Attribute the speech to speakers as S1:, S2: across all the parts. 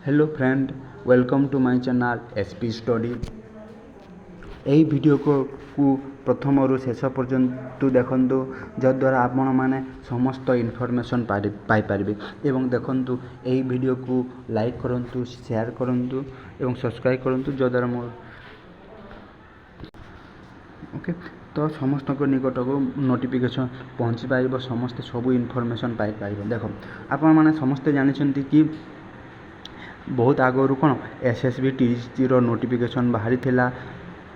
S1: Hello friend, welcome to my channel SP study. यही video को प्रथम रु शेष पर्यंत देखु जद्वारा आपण मैंने समस्त इनफॉरमेशन पाई पारिबे। एवं देखंतु यही वीडियो को लाइक करंतु, शेयर करंतु एवं सब्सक्राइब करंतु जद्वारा मोर ओके तो समस्त निकट को नोटिफिकेशन पहुँची पार, समस्ते सब इनफॉरमेशन पाई पार। देख आपण मैंने समस्ते जानते कि बहुत आगु कौन एसएसबी टीजी नोटिफिकेशन बाहरी थिला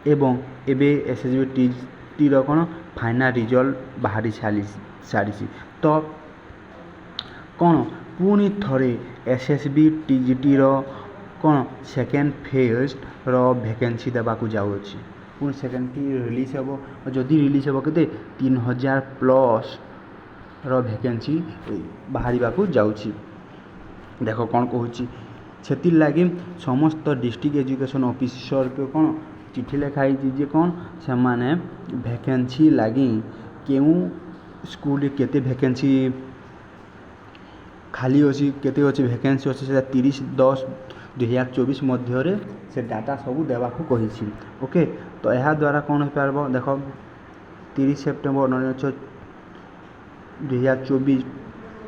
S1: एवं एबे एसएसबी टीजी कौन फाइनल रिजल्ट बाहरी सारी तो कौन पुणी थरे एसएसबी टीजी कौन सेकेंड फेज रो वैकेंसी देवाक जाऊँगी। पुणी सेकेंड रिलीज हे और जदि रिलीज हे के 3000 प्लस रो वैकेंसी बाहर जाऊँगी। देख कौन कहूँ से लगी समस्त डिस्ट्रिक्ट एजुकेशन ऑफिसर के कौन चिठी लिखाई जे कौन से माने वैकेंसी लगी क्यों स्कूल केते वैकेंसी खाली अच्छी केते अच्छी वैकेंसी अच्छी से 30/10/2024 मध्य से डाटा सब देवाक कही। ओके तो यह द्वारा कौन हो पार देख 30 सेप्टेम्बर 2024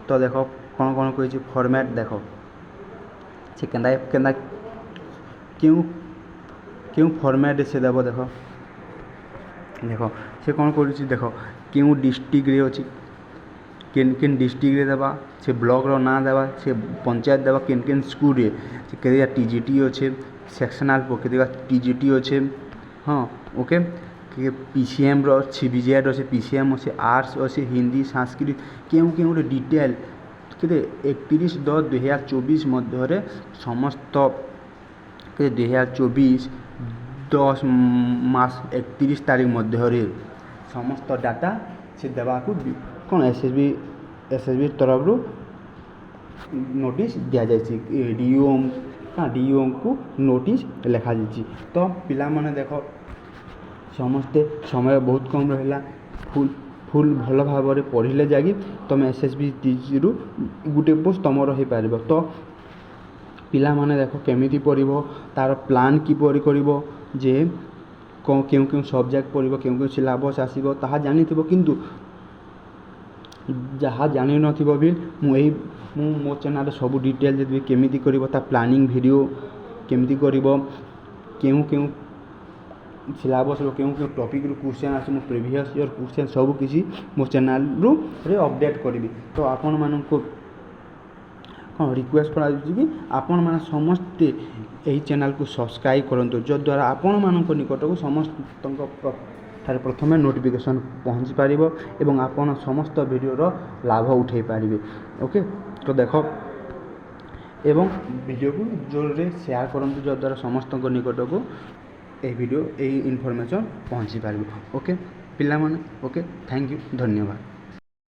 S1: तो देख कौन कौन कही फॉर्मेट देख से केना क्यों फॉर्मेट से देव देख देख से कौन कर देख क्यों डिस्ट्रिक्ट रे अच्छी केन डिस्ट्रिक्ट रे देवा से ब्लॉक रो ना देवा से पंचायत देवा केन स्कूल रे से केते टीजीटी अच्छे सेक्शनल केते टीजीटी अच्छे। हाँ ओके कि पीसीएम रो सीबीजेड अच्छे पीसीएम अच्छे आर्ट्स अच्छे हिंदी संस्कृत क्यों क्यों डिटेल के 31/10/2024 मध्य समस्त 2024 10 मास 31 तारीख मध्य समस्त डाटा से देवाक कौन एसएसबी तरफ नोटिस दि जाए डीओ को नोटिस लिखा जाए। तो पिला माने देख समस्ते समय बहुत कम रहा फुल भल भाव में पढ़ले जाकि तुम एसएसबी टीजी रु गोटे पोस्ट तुम हो पार। तो पिला माने देख केमिति पढ़ो तार प्लान किपर कर जे क्यों क्यों सब्जेक्ट पढ़ो क्यों क्यों सिलेबस आसो ता जानी किंतु जहाँ जानी न भी मो चैनल सब डिटेल देवी केमिति कर प्लानिंग वीडियो केमिति कर क्यों क्यों सिलेबस क्यों क्यों टॉपिक रू क्वेश्चन आसे प्रीवियस ईयर क्वेश्चन सब किसी मो चैनल रू अपडेट करी। तो आपण मानक कौन रिक्वेस्ट करा कि आपण माने समस्ते यही चैनल को सब्सक्राइब करंतु जद्वारा आपण मानक निकट को समस्त प्रथमे नोटिफिकेशन पहुँची पार एवं आपण समस्त वीडियो लाभ उठे पारे। ओके तो देख एवं वीडियो को जोर रे शेयर करंतु जद्वारा समस्त निकट को ए वीडियो ए इनफॉरमेशन पहुँची पार। ओके पिला माने ओके थैंक यू धन्यवाद।